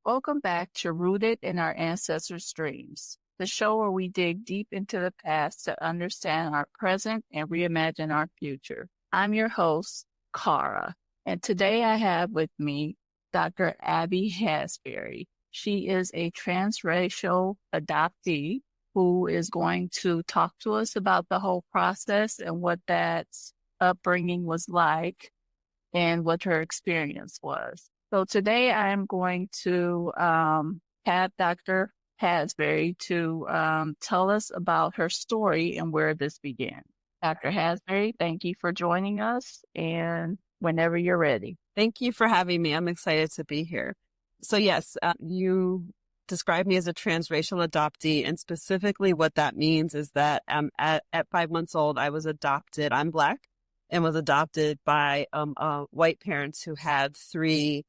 Welcome back to Rooted in Our Ancestors' Dreams, the show where we dig deep into the past to understand our present and reimagine our future. I'm your host, Cara, and today I have with me Dr. Abby Hasbury. She is a transracial adoptee who is going to talk to us about the whole process and what that upbringing was like and what her experience was. So today I am going to have Dr. Hasbury to tell us about her story and where this began. Dr. Hasbury, thank you for joining us, and whenever you're ready. Thank you for having me. I'm excited to be here. So yes, you described me as a transracial adoptee, and specifically what that means is that at 5 months old, I was adopted. I'm Black and was adopted by white parents who had three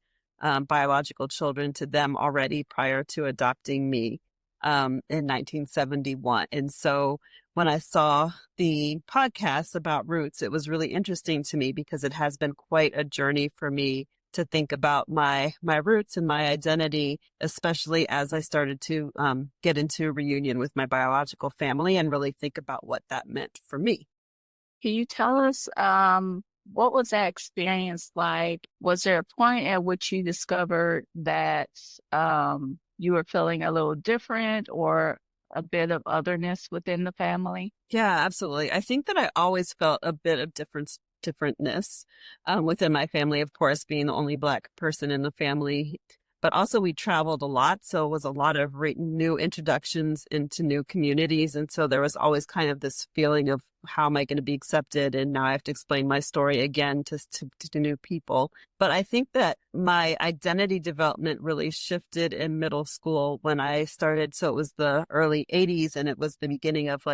biological children to them already prior to adopting me in 1971. And so when I saw the podcast about roots, it was really interesting to me because it has been quite a journey for me to think about my roots and my identity, especially as I started to get into reunion with my biological family and really think about what that meant for me. Can you tell us what was that experience like? Was there a point at which you discovered that you were feeling a little different or a bit of otherness within the family? Yeah, absolutely. I think that I always felt a bit of differentness within my family, of course, being the only Black person in the family. But also we traveled a lot, so it was a lot of new introductions into new communities. And so there was always kind of this feeling of how am I going to be accepted? And now I have to explain my story again to new people. But I think that my identity development really shifted in middle school when I started. So it was the early 80s and it was the beginning of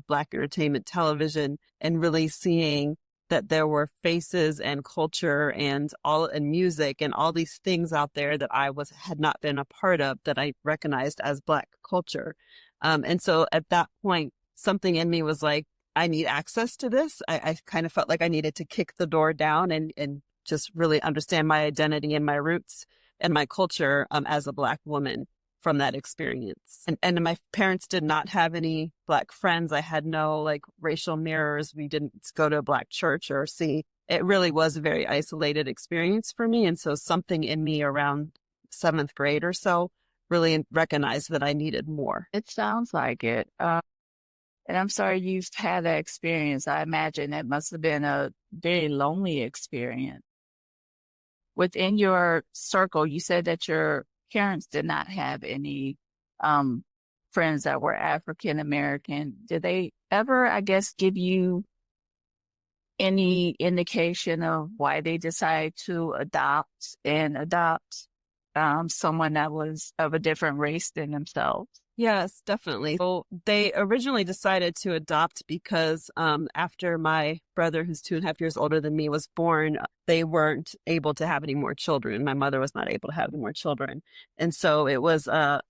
Black entertainment television and really seeing that there were faces and culture and music and all these things out there that I had not been a part of that I recognized as Black culture. And so at that point, something in me was like, I need access to this. I kind of felt like I needed to kick the door down and just really understand my identity and my roots and my culture as a Black woman from that experience. And my parents did not have any Black friends. I had no racial mirrors. We didn't go to a Black church or see. It really was a very isolated experience for me. And so something in me around 7th grade or so really recognized that I needed more. It sounds like it. And I'm sorry you've had that experience. I imagine it must have been a very lonely experience. Within your circle, you said that your parents did not have any friends that were African American. Did they ever, I guess, give you any indication of why they decided to adopt someone that was of a different race than themselves? Yes, definitely. So they originally decided to adopt because after my brother, who's 2.5 years older than me, was born, they weren't able to have any more children. My mother was not able to have any more children. And so it was not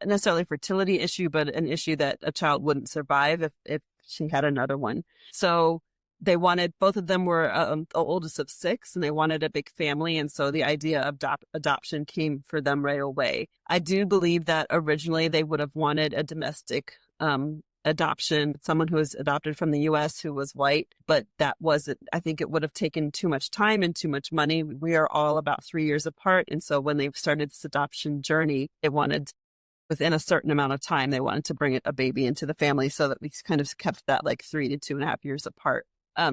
necessarily a fertility issue, but an issue that a child wouldn't survive if she had another one. So they wanted, both of them were the oldest of 6, and they wanted a big family. And so the idea of adoption came for them right away. I do believe that originally they would have wanted a domestic adoption, someone who was adopted from the U.S. who was white, but that wasn't, I think it would have taken too much time and too much money. We are all about 3 years apart. And so when they started this adoption journey, they wanted, within a certain amount of time, they wanted to bring a baby into the family so that we kind of kept that 3 to 2.5 years apart.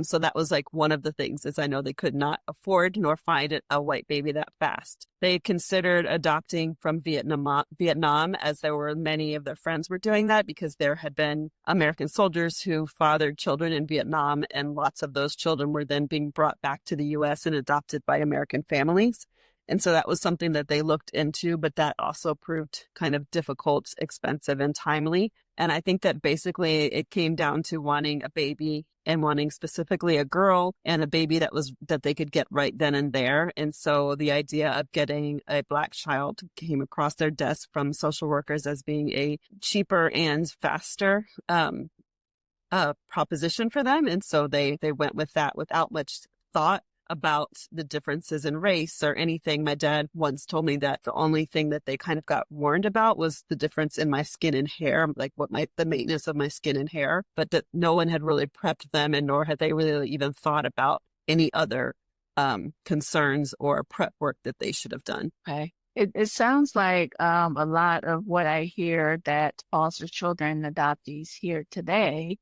So that was one of the things is I know they could not afford nor find a white baby that fast. They considered adopting from Vietnam, as there were many of their friends were doing that because there had been American soldiers who fathered children in Vietnam, and lots of those children were then being brought back to the U.S. and adopted by American families. And so that was something that they looked into, but that also proved kind of difficult, expensive, and timely. And I think that basically it came down to wanting a baby and wanting specifically a girl and a baby that they could get right then and there. And so the idea of getting a Black child came across their desk from social workers as being a cheaper and faster proposition for them. And so they went with that without much thought about the differences in race or anything. My dad once told me that the only thing that they kind of got warned about was the difference in my skin and hair, like the maintenance of my skin and hair, but that no one had really prepped them, and nor had they really even thought about any other concerns or prep work that they should have done. Okay. It sounds like a lot of what I hear that foster children and adoptees hear today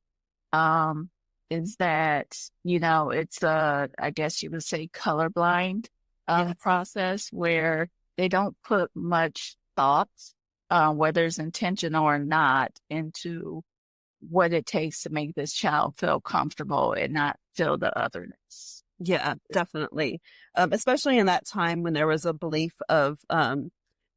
is that, it's I guess you would say colorblind Yes. process where they don't put much thought, whether it's intentional or not, into what it takes to make this child feel comfortable and not feel the otherness. Yeah, definitely. Especially in that time when there was a belief of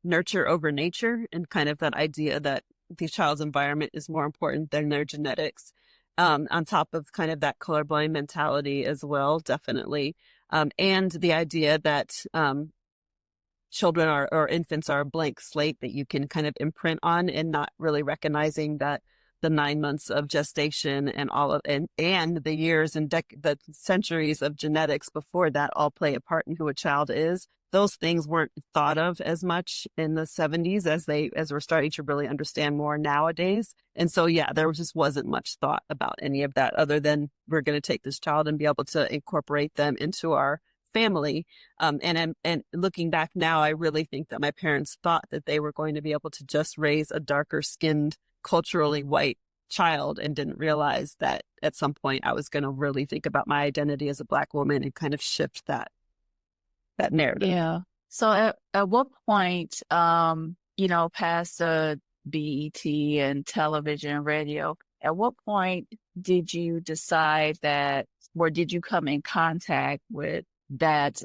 nurture over nature, and kind of that idea that the child's environment is more important than their genetics. On top of kind of that colorblind mentality as well, definitely. And the idea that children or infants are a blank slate that you can kind of imprint on, and not really recognizing that the 9 months of gestation and and the years and the centuries of genetics before that all play a part in who a child is. Those things weren't thought of as much in the 70s as we're starting to really understand more nowadays. And so, yeah, there just wasn't much thought about any of that, other than we're going to take this child and be able to incorporate them into our family. And looking back now, I really think that my parents thought that they were going to be able to just raise a darker skinned, culturally white child, and didn't realize that at some point I was going to really think about my identity as a Black woman and kind of shift that narrative. Yeah. So at what point, past the BET and television, radio, at what point did you decide that, or did you come in contact with that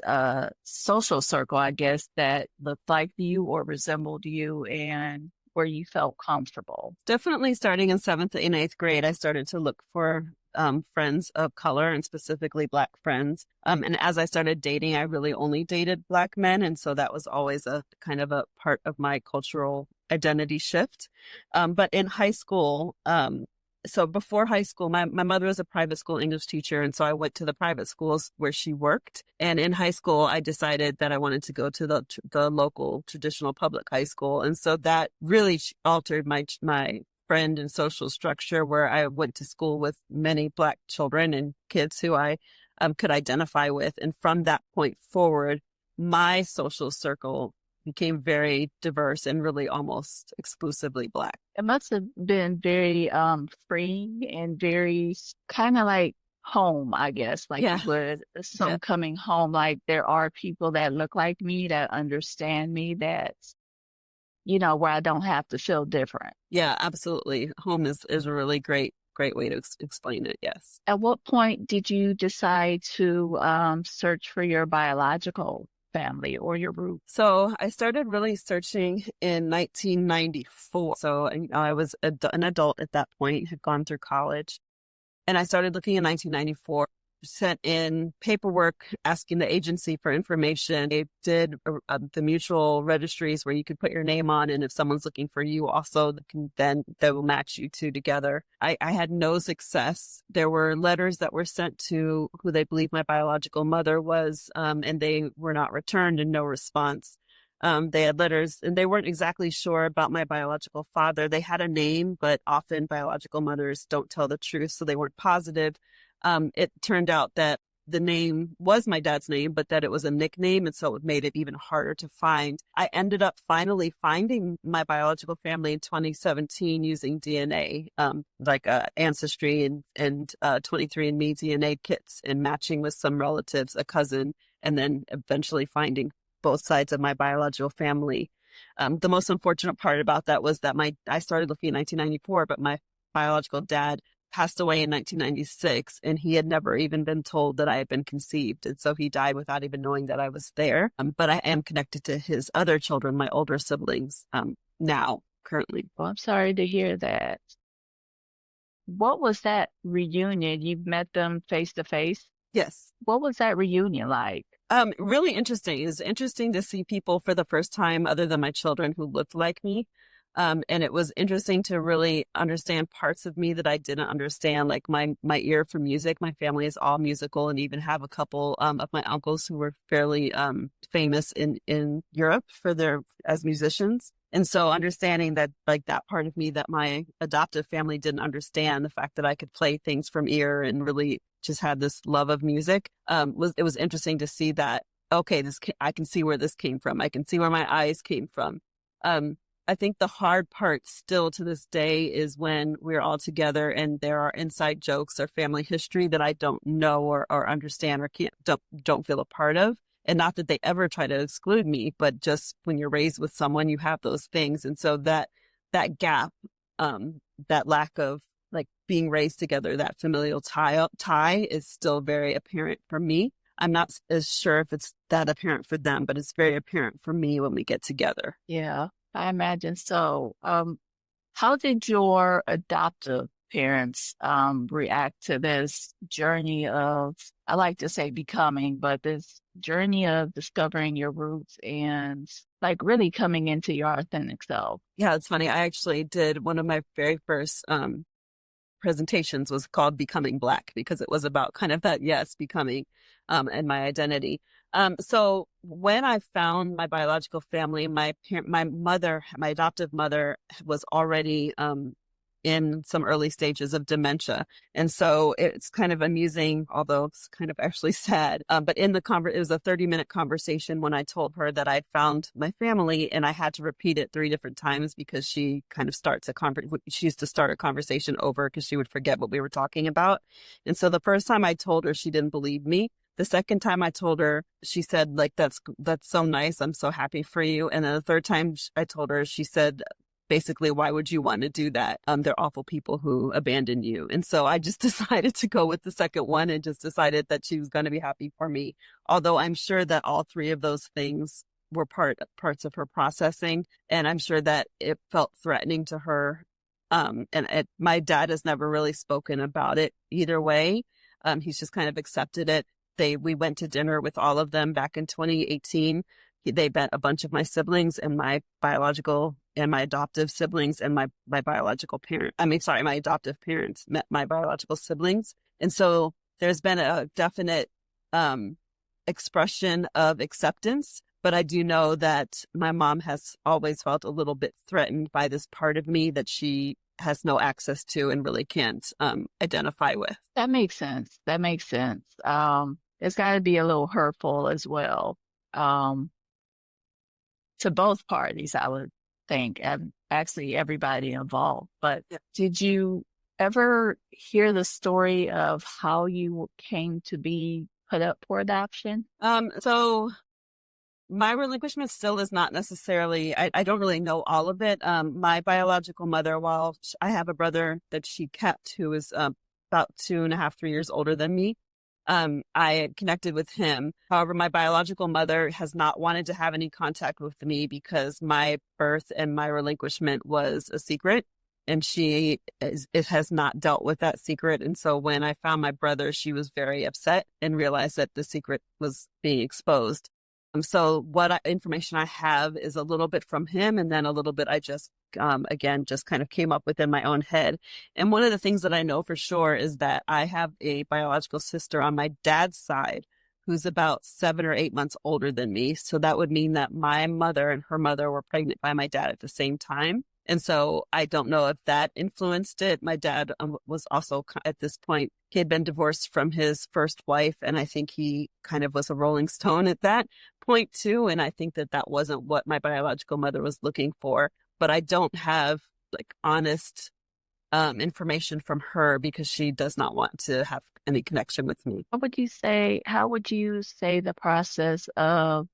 social circle, I guess, that looked like you or resembled you and where you felt comfortable? Definitely starting in 7th and 8th grade, I started to look for friends of color, and specifically Black friends. And as I started dating, I really only dated Black men. And so that was always a kind of a part of my cultural identity shift. But in high school, so before high school, my mother was a private school English teacher. And so I went to the private schools where she worked. And in high school, I decided that I wanted to go to the local traditional public high school. And so that really altered my friend and social structure, where I went to school with many Black children and kids who I could identify with. And from that point forward, my social circle became very diverse and really almost exclusively Black. It must have been very freeing and very kind of like home, I guess, like Yeah. you would some Yeah. coming home. Like there are people that look like me, that understand me, that where I don't have to feel different. Yeah, absolutely. Home is a really great way to explain it. Yes. At what point did you decide to search for your biological family or your roots? So I started really searching in 1994. So I was an adult at that point, had gone through college, and I started looking in 1994. Sent in paperwork asking the agency for information. They did the mutual registries where you could put your name on, and if someone's looking for you also, then they will match you two together. I had no success. There were letters that were sent to who they believe my biological mother was, and they were not returned, and no response. They had letters, and they weren't exactly sure about my biological father. They had a name, but often biological mothers don't tell the truth, so they weren't positive. It turned out that the name was my dad's name, but that it was a nickname. And so it made it even harder to find. I ended up finally finding my biological family in 2017 using DNA, like Ancestry and 23andMe DNA kits, and matching with some relatives, a cousin, and then eventually finding both sides of my biological family. The most unfortunate part about that was that I started looking in 1994, but my biological dad passed away in 1996, and he had never even been told that I had been conceived. And so he died without even knowing that I was there. But I am connected to his other children, my older siblings, now, currently. Well, I'm sorry to hear that. What was that reunion? You met them face to face? Yes. What was that reunion like? Really interesting. It's interesting to see people for the first time other than my children who looked like me. And it was interesting to really understand parts of me that I didn't understand, like my ear for music. My family is all musical, and even have a couple of my uncles who were fairly famous in Europe for their as musicians. And so understanding that like that part of me that my adoptive family didn't understand, the fact that I could play things from ear and really just had this love of music, was interesting to see that, okay, I can see where this came from. I can see where my eyes came from. Um, I think the hard part still to this day is when we're all together and there are inside jokes or family history that I don't know or understand or don't feel a part of. And not that they ever try to exclude me, but just when you're raised with someone, you have those things. And so that gap, that lack of like being raised together, that familial tie is still very apparent for me. I'm not as sure if it's that apparent for them, but it's very apparent for me when we get together. Yeah, I imagine so. How did your adoptive parents react to this journey of, I like to say becoming, but this journey of discovering your roots and like really coming into your authentic self? Yeah, it's funny. I actually did one of my very first presentations was called Becoming Black because it was about kind of that, yes, becoming and my identity. So when I found my biological family, my mother, my adoptive mother was already in some early stages of dementia. And so it's kind of amusing, although it's kind of actually sad. But in the it was a 30-minute conversation when I told her that I'd found my family, and I had to repeat it 3 different times because she kind of she used to start a conversation over because she would forget what we were talking about. And so the first time I told her, she didn't believe me. The second time I told her, she said, like, that's so nice. I'm so happy for you. And then the third time I told her, she said, basically, why would you want to do that? They're awful people who abandon you. And so I just decided to go with the second one and just decided that she was going to be happy for me. Although I'm sure that all 3 of those things were parts of her processing. And I'm sure that it felt threatening to her. My dad has never really spoken about it either way. He's just kind of accepted it. We went to dinner with all of them back in 2018. They met a bunch of my siblings and my biological and my adoptive siblings and my biological parent. My adoptive parents met my biological siblings. And so there's been a definite expression of acceptance. But I do know that my mom has always felt a little bit threatened by this part of me that she has no access to and really can't identify with. That makes sense. That makes sense. It's got to be a little hurtful as well. To both parties, I would think, and actually everybody involved. But Yeah. did you ever hear the story of how you came to be put up for adoption? So my relinquishment still is not necessarily, I don't really know all of it. My biological mother, while I have a brother that she kept who is about 2.5, 3 years older than me, I connected with him. However, my biological mother has not wanted to have any contact with me because my birth and my relinquishment was a secret, and it has not dealt with that secret. And so when I found my brother, she was very upset and realized that the secret was being exposed. So what information I have is a little bit from him, and then a little bit I just, again, just kind of came up with in my own head. And one of the things that I know for sure is that I have a biological sister on my dad's side who's about 7 or 8 months older than me. So that would mean that my mother and her mother were pregnant by my dad at the same time. And so I don't know if that influenced it. My dad was also at this point, he had been divorced from his first wife. And I think he kind of was a rolling stone at that point too. And I think that wasn't what my biological mother was looking for. But I don't have like honest information from her because she does not want to have any connection with me. How would you describe the process of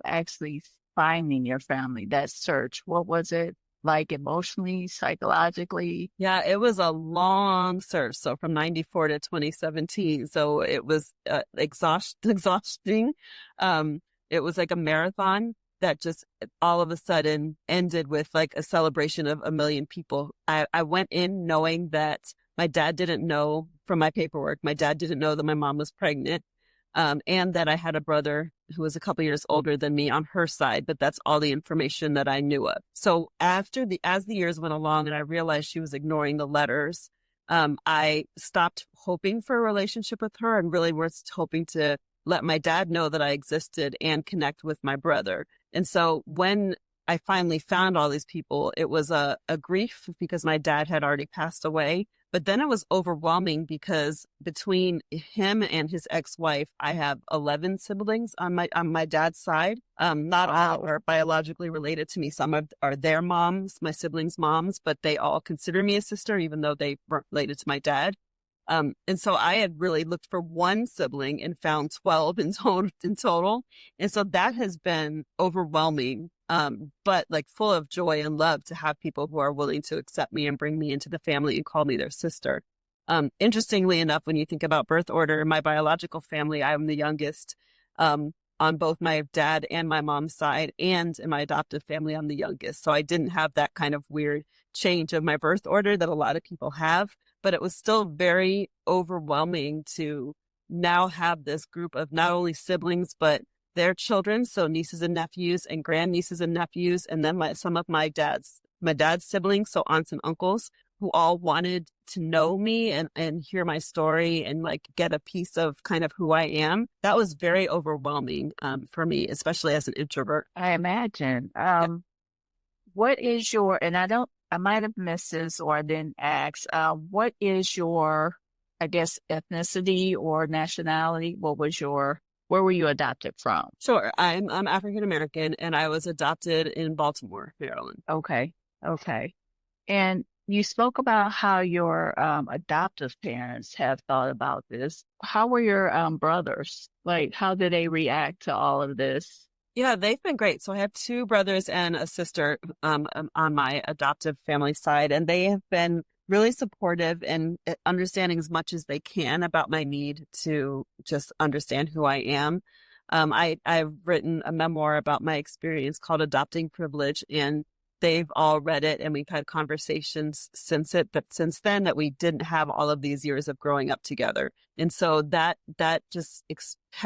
actually finding your family, that search? What was it like emotionally, psychologically? Yeah, it was a long search. So from 94 to 2017. So it was exhausting. It was like a marathon that just all of a sudden ended with like a celebration of 1 million people. I went in knowing that my dad didn't know from my paperwork. My dad didn't know that my mom was pregnant. and that I had a brother who was a couple years older than me on her side, but that's all the information that I knew of. So as the years went along and I realized she was ignoring the letters, I stopped hoping for a relationship with her and really was hoping to let my dad know that I existed and connect with my brother. And so when I finally found all these people, it was a grief because my dad had already passed away. But then it was overwhelming because between him and his ex-wife, I have 11 siblings on my dad's side. Not all are biologically related to me. Some are their moms, my siblings' moms, but they all consider me a sister, even though they weren't related to my dad. And so I had really looked for one sibling and found 12 in total. And so that has been overwhelming, but like full of joy and love to have people who are willing to accept me and bring me into the family and call me their sister. Interestingly enough, when you think about birth order, in my biological family, I'm the youngest, on both my dad and my mom's side, and in my adoptive family, I'm the youngest. So I didn't have that kind of weird change of my birth order that a lot of people have, but it was still very overwhelming to now have this group of not only siblings, but their children. So nieces and nephews and grandnieces and nephews. And then some of my dad's siblings. So aunts and uncles who all wanted to know me and hear my story and like get a piece of kind of who I am. That was very overwhelming, for me, especially as an introvert. I imagine. What is and I might have missed this or I didn't ask, what is your, I guess, ethnicity or nationality? Where were you adopted from? Sure. I'm African American and I was adopted in Baltimore, Maryland. Okay. Okay. And you spoke about how your adoptive parents have thought about this. How were your brothers? Like, how did they react to all of this? Yeah, they've been great. So I have two brothers and a sister, on my adoptive family side, and they have been really supportive and understanding as much as they can about my need to just understand who I am. I've written a memoir about my experience called Adopting Privilege, and they've all read it, and we've had conversations since then that we didn't have all of these years of growing up together. And so that just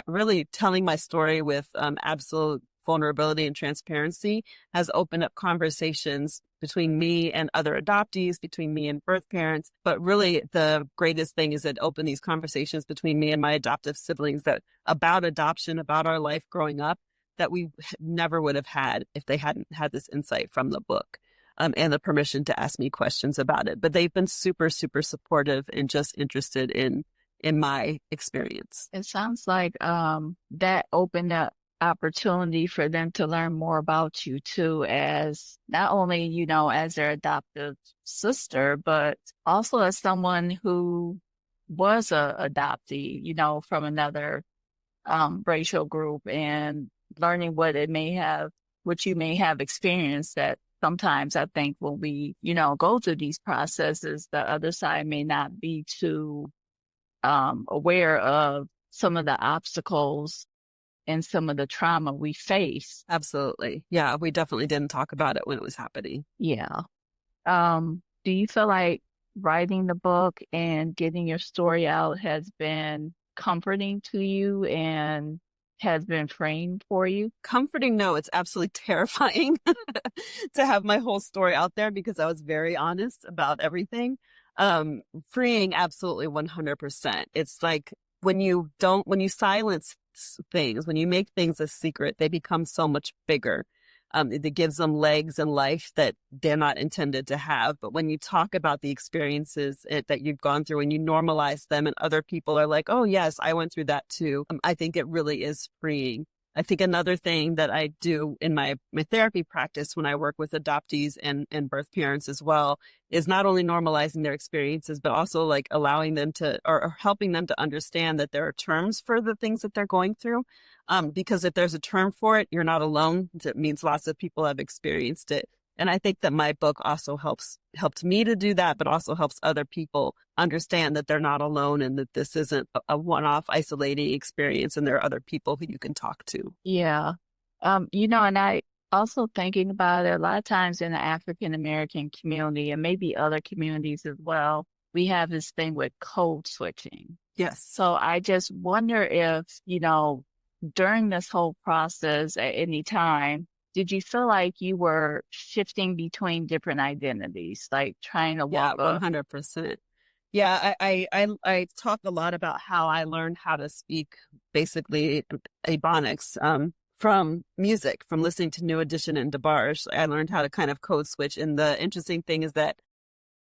really telling my story with absolute vulnerability and transparency has opened up conversations between me and other adoptees, between me and birth parents. But really the greatest thing is it opened these conversations between me and my adoptive siblings about adoption, about our life growing up, that we never would have had if they hadn't had this insight from the book, and the permission to ask me questions about it. But they've been super, super supportive and just interested in my experience. It sounds like that opened up opportunity for them to learn more about you too, as not only, as their adoptive sister, but also as someone who was a adoptee, from another racial group, and learning what you may have experienced. That sometimes I think when we, go through these processes, the other side may not be too aware of some of the obstacles and some of the trauma we face. Absolutely. Yeah, we definitely didn't talk about it when it was happening. Yeah. Do you feel like writing the book and getting your story out has been comforting to you and has been freeing for you? Comforting, no, it's absolutely terrifying to have my whole story out there because I was very honest about everything. Freeing, absolutely 100%. It's like when you silence things, when you make things a secret, they become so much bigger. It gives them legs and life that they're not intended to have. But when you talk about the experiences that you've gone through and you normalize them and other people are like, oh, yes, I went through that too. I think it really is freeing. I think another thing that I do in my therapy practice when I work with adoptees and birth parents as well is not only normalizing their experiences, but also like allowing them to or helping them to understand that there are terms for the things that they're going through. Because if there's a term for it, you're not alone. It means lots of people have experienced it. And I think that my book also helped me to do that, but also helps other people understand that they're not alone and that this isn't a one-off isolating experience and there are other people who you can talk to. Yeah. And I also thinking about it, a lot of times in the African American community and maybe other communities as well, we have this thing with code switching. Yes. So I just wonder if, during this whole process at any time, did you feel like you were shifting between different identities, like trying to Yeah, walk up? 100%. Yeah, I talk a lot about how I learned how to speak basically Ebonics from music, from listening to New Edition and DeBarge. I learned how to kind of code switch. And the interesting thing is that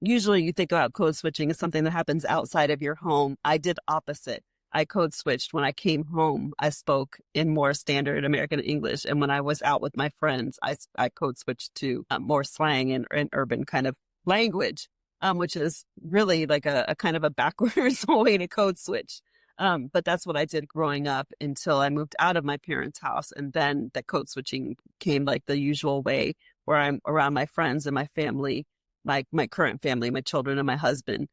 usually you think about code switching as something that happens outside of your home. I did opposite. I code switched when I came home. I spoke in more standard American English, and when I was out with my friends, I code switched to more slang and urban kind of language, which is really like a kind of a backwards way to code switch. But that's what I did growing up until I moved out of my parents' house, and then the code switching came like the usual way, where I'm around my friends and my family, my current family, my children and my husband.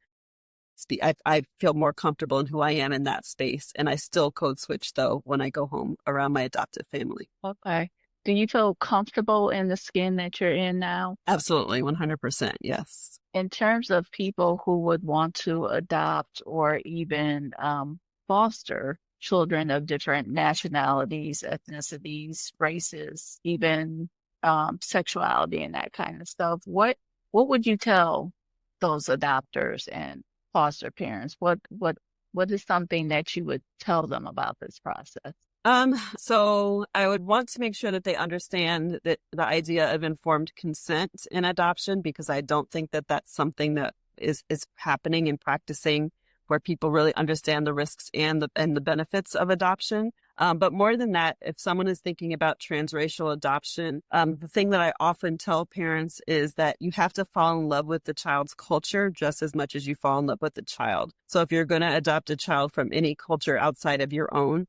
I feel more comfortable in who I am in that space. And I still code switch though when I go home around my adoptive family. Okay. Do you feel comfortable in the skin that you're in now? Absolutely. 100%. Yes. In terms of people who would want to adopt or even foster children of different nationalities, ethnicities, races, even sexuality and that kind of stuff, what would you tell those adopters and foster parents? What is something that you would tell them about this process? So I would want to make sure that they understand that the idea of informed consent in adoption, because I don't think that that's something that is happening and practicing where people really understand the risks and the benefits of adoption. But more than that, if someone is thinking about transracial adoption, the thing that I often tell parents is that you have to fall in love with the child's culture just as much as you fall in love with the child. So if you're going to adopt a child from any culture outside of your own,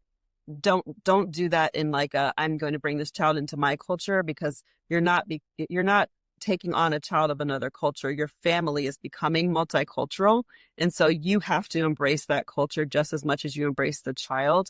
don't do that in like I'm going to bring this child into my culture, because you're not taking on a child of another culture. Your family is becoming multicultural, and so you have to embrace that culture just as much as you embrace the child.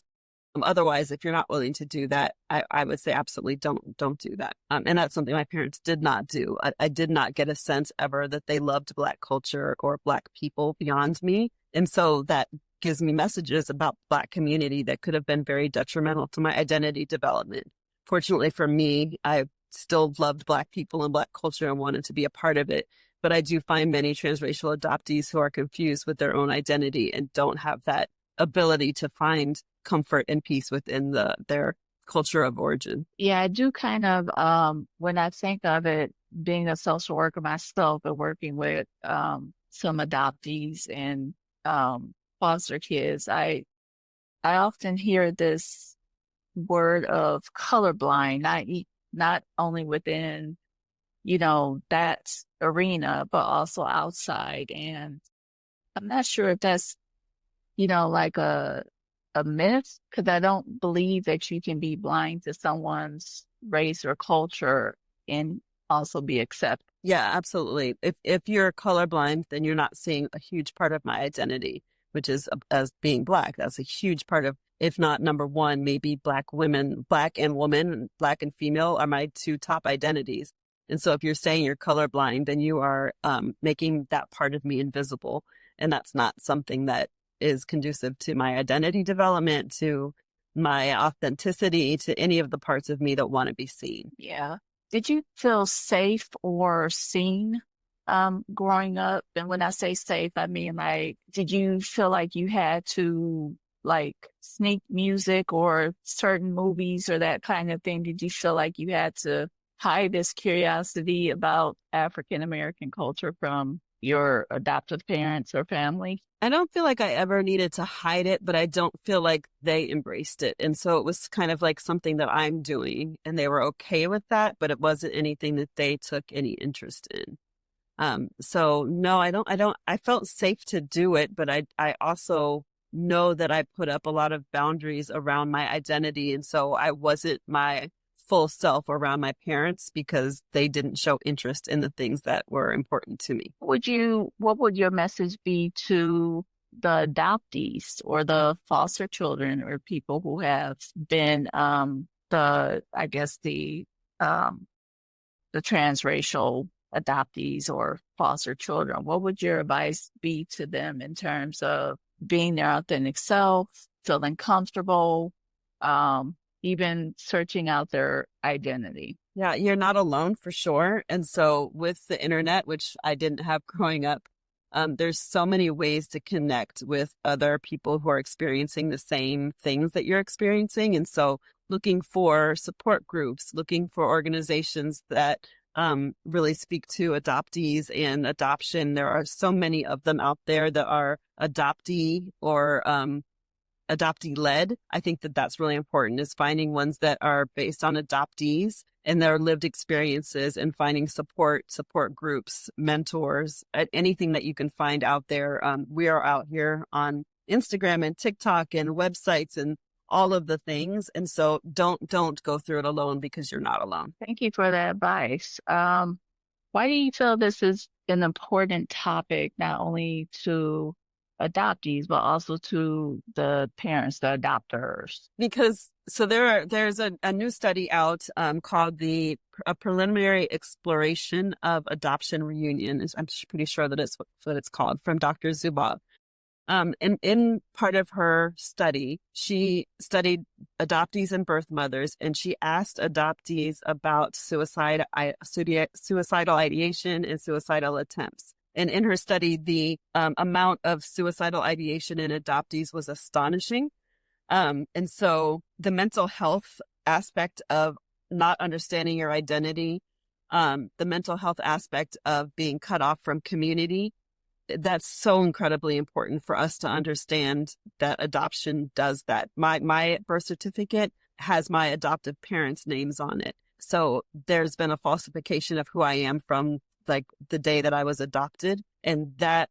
Otherwise, if you're not willing to do that, I would say absolutely don't do that. And that's something my parents did not do. I did not get a sense ever that they loved Black culture or Black people beyond me, and so that gives me messages about Black community that could have been very detrimental to my identity development. Fortunately for me, I still loved Black people and Black culture and wanted to be a part of it. But I do find many transracial adoptees who are confused with their own identity and don't have that ability to find comfort and peace within their culture of origin. Yeah, I do kind of, when I think of it, being a social worker myself and working with some adoptees and foster kids, I often hear this word of colorblind, not only within, that arena, but also outside. And I'm not sure if that's, like a myth, because I don't believe that you can be blind to someone's race or culture and also be accepted. Yeah, absolutely. If you're colorblind, then you're not seeing a huge part of my identity, which is as being Black. That's a huge part of, if not number one, maybe Black women, Black and woman, Black and female are my two top identities. And so if you're saying you're colorblind, then you are making that part of me invisible. And that's not something that is conducive to my identity development, to my authenticity, to any of the parts of me that want to be seen. Yeah. Did you feel safe or seen growing up? And when I say safe, I mean like, did you feel like you had to like sneak music or certain movies or that kind of thing? Did you feel like you had to hide this curiosity about African American culture from your adoptive parents or family? I don't feel like I ever needed to hide it, but I don't feel like they embraced it. And so it was kind of like something that I'm doing, and they were okay with that, but it wasn't anything that they took any interest in. So no, I felt safe to do it, but I also know that I put up a lot of boundaries around my identity. And so I wasn't my full self around my parents because they didn't show interest in the things that were important to me. What would your message be to the adoptees or the foster children or people who have been I guess um the transracial adoptees or foster children, what would your advice be to them in terms of being their authentic self, feeling comfortable, even searching out their identity? Yeah, you're not alone for sure. And so with the internet, which I didn't have growing up, there's so many ways to connect with other people who are experiencing the same things that you're experiencing. And so looking for support groups, looking for organizations that really speak to adoptees and adoption. There are so many of them out there that are adoptee or adoptee led. I think that that's really important, is finding ones that are based on adoptees and their lived experiences, and finding support groups, mentors, anything that you can find out there. We are out here on Instagram and TikTok and websites and all of the things. And so don't go through it alone, because you're not alone. Thank you for that advice. Why do you feel this is an important topic, not only to adoptees, but also to the parents, the adopters? Because there's a new study out called a preliminary exploration of adoption reunion. I'm pretty sure that it's what it's called, from Dr. Zuboff. And in part of her study, she studied adoptees and birth mothers, and she asked adoptees about suicidal ideation and suicidal attempts. And in her study, the amount of suicidal ideation in adoptees was astonishing. And so the mental health aspect of not understanding your identity, the mental health aspect of being cut off from community, that's so incredibly important for us to understand that adoption does that. My birth certificate has my adoptive parents' names on it. So there's been a falsification of who I am from like the day that I was adopted. And that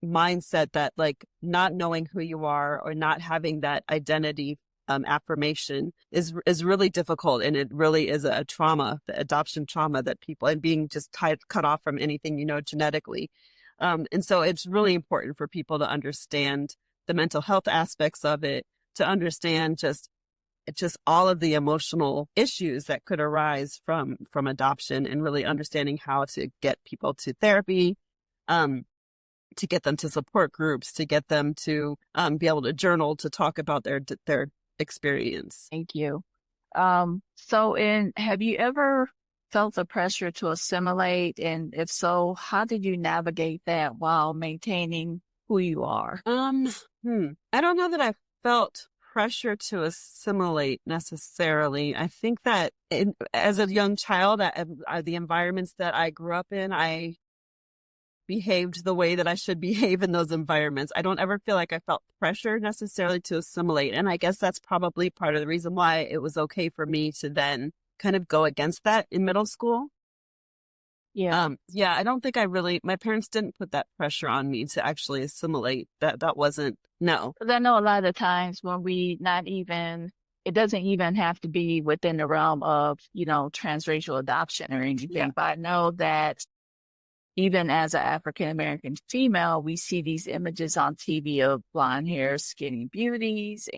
mindset, that like not knowing who you are or not having that identity affirmation is really difficult. And it really is a trauma, the adoption trauma that people, and being just cut off from anything, genetically. And so it's really important for people to understand the mental health aspects of it, to understand just all of the emotional issues that could arise from adoption, and really understanding how to get people to therapy, to get them to support groups, to get them to be able to journal, to talk about their experience. Thank you. Have you ever felt the pressure to assimilate? And if so, how did you navigate that while maintaining who you are? I don't know that I felt pressure to assimilate necessarily. I think that as a young child, the environments that I grew up in, I behaved the way that I should behave in those environments. I don't ever feel like I felt pressure necessarily to assimilate. And I guess that's probably part of the reason why it was okay for me to then kind of go against that in middle school. Yeah. I don't think my parents didn't put that pressure on me to actually assimilate. That wasn't, no. Because I know a lot of the times when it doesn't even have to be within the realm of, transracial adoption or anything. Yeah. But I know that even as an African-American female, we see these images on TV of blonde hair, skinny beauties.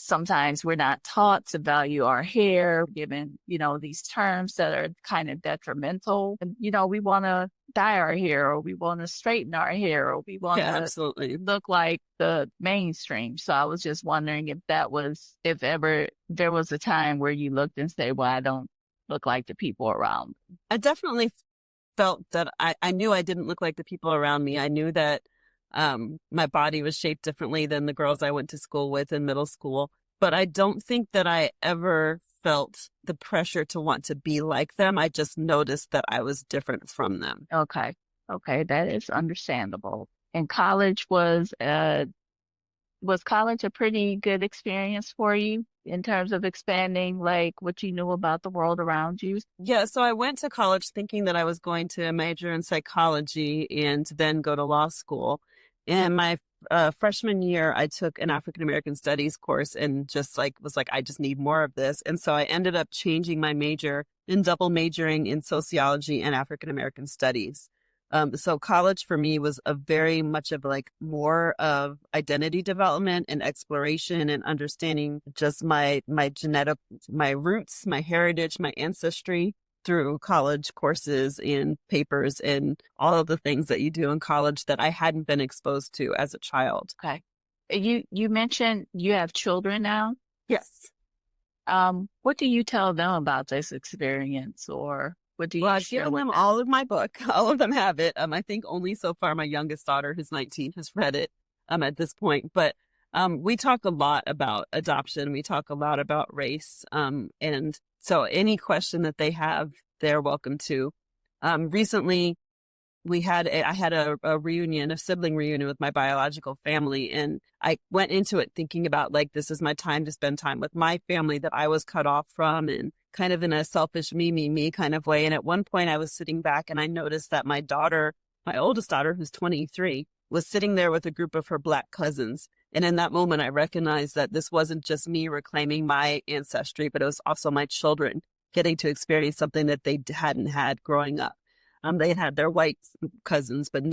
Sometimes we're not taught to value our hair, given, these terms that are kind of detrimental. And, we want to dye our hair, or we want to straighten our hair, or we want to absolutely look like the mainstream. So I was just wondering if ever there was a time where you looked and say, well, I don't look like the people around. I definitely felt that I knew I didn't look like the people around me. I knew that my body was shaped differently than the girls I went to school with in middle school. But I don't think that I ever felt the pressure to want to be like them. I just noticed that I was different from them. Okay. That is understandable. And college was college a pretty good experience for you in terms of expanding like what you knew about the world around you? Yeah, so I went to college thinking that I was going to major in psychology and then go to law school. In my freshman year, I took an African American studies course and just was like, I just need more of this. And so I ended up changing my major and double majoring in sociology and African American studies. So college for me was a very much of more of identity development and exploration and understanding just my genetic, my roots, my heritage, my ancestry. through college courses and papers and all of the things that you do in college that I hadn't been exposed to as a child. Okay. You mentioned you have children now. Yes. What do you tell them about this experience, or what do you Well, I've share given with them them? all of my book. All of them have it. I think only so far my youngest daughter, who's 19, has read it at this point. But we talk a lot about adoption. We talk a lot about race. And so any question that they have, they're welcome to. Recently, I had a reunion, a sibling reunion with my biological family. And I went into it thinking about like, this is my time to spend time with my family that I was cut off from, and kind of in a selfish me kind of way. And at one point I was sitting back and I noticed that my daughter, my oldest daughter, who's 23, was sitting there with a group of her Black cousins. And in that moment, I recognized that this wasn't just me reclaiming my ancestry, but it was also my children getting to experience something that they hadn't had growing up. They had their white cousins, but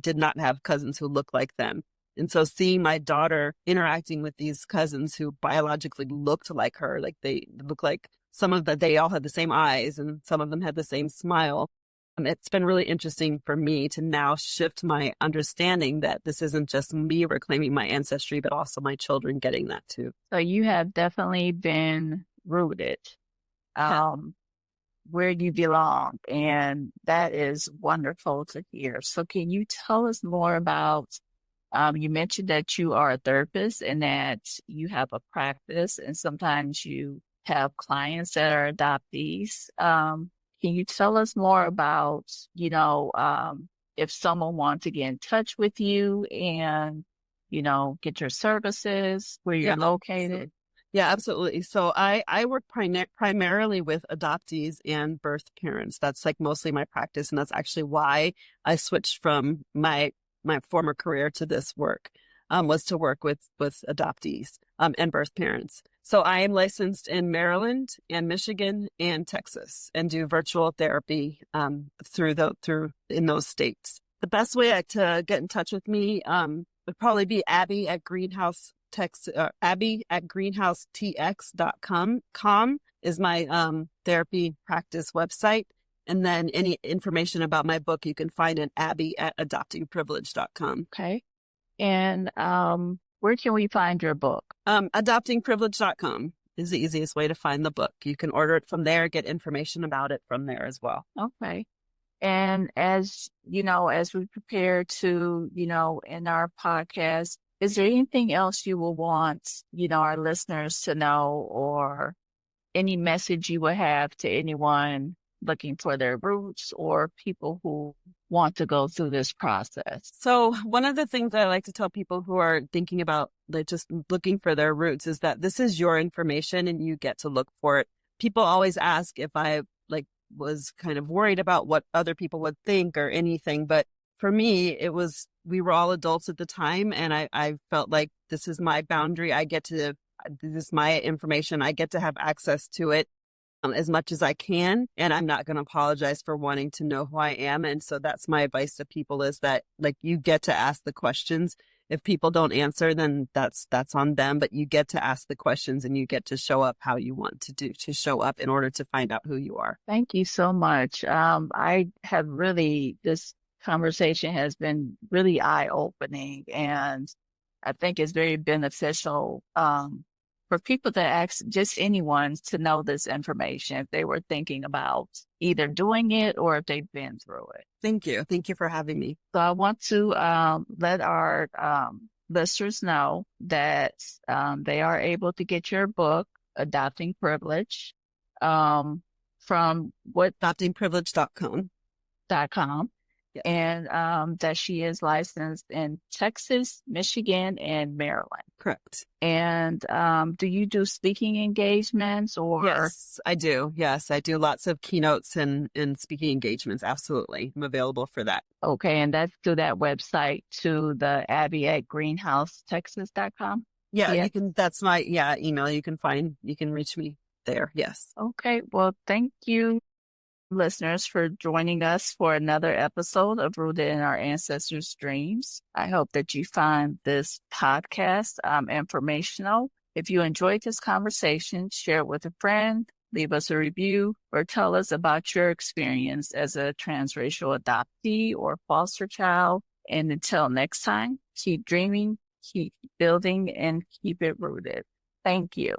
did not have cousins who looked like them. And so seeing my daughter interacting with these cousins who biologically looked like her, like they look like they all had the same eyes and some of them had the same smile. It's been really interesting for me to now shift my understanding that this isn't just me reclaiming my ancestry, but also my children getting that too. So you have definitely been rooted. Where you belong. And that is wonderful to hear. So can you tell us more about, you mentioned that you are a therapist and that you have a practice and sometimes you have clients that are adoptees. Can you tell us more about, if someone wants to get in touch with you and, get your services, where you're located? Yeah, absolutely. So I work primarily with adoptees and birth parents. That's like mostly my practice. And that's actually why I switched from my former career to this work, was to work with adoptees and birth parents. So I am licensed in Maryland and Michigan and Texas and do virtual therapy in those states. The best way to get in touch with me would probably be Abby at greenhousetx.com is my therapy practice website. And then any information about my book you can find at Abby at adoptingprivilege.com. Okay. And where can we find your book? Adoptingprivilege.com is the easiest way to find the book. You can order it from there, get information about it from there as well. Okay. And as we prepare to, in our podcast, is there anything else you will want, our listeners to know, or any message you would have to anyone looking for their roots or people who want to go through this process? So one of the things I like to tell people who are thinking about like just looking for their roots is that this is your information and you get to look for it. People always ask if I was kind of worried about what other people would think or anything. But for me, we were all adults at the time. And I felt like this is my boundary. This is my information. I get to have access to it as much as I can. And I'm not going to apologize for wanting to know who I am. And so that's my advice to people is that like you get to ask the questions. If people don't answer, then that's on them, but you get to ask the questions and you get to show up how you want to show up in order to find out who you are. Thank you so much. This conversation has been really eye-opening, and I think it's very beneficial for people to ask just anyone to know this information if they were thinking about either doing it or if they've been through it. Thank you. Thank you for having me. So I want to let our listeners know that they are able to get your book, Adopting Privilege, from what? Adoptingprivilege.com. .com. Yes. And that she is licensed in Texas, Michigan, and Maryland. Correct. And do you do speaking engagements or? Yes, I do. Yes, I do lots of keynotes and speaking engagements. Absolutely. I'm available for that. Okay. And that's through that website, to the Abby at greenhousetexas.com? Yeah, yes. You can, that's my email. You can reach me there. Yes. Okay. Well, thank you, listeners, for joining us for another episode of Rooted in Our Ancestors' Dreams. I hope that you find this podcast informational. If you enjoyed this conversation, share it with a friend, leave us a review, or tell us about your experience as a transracial adoptee or foster child. And until next time, keep dreaming, keep building, and keep it rooted. Thank you.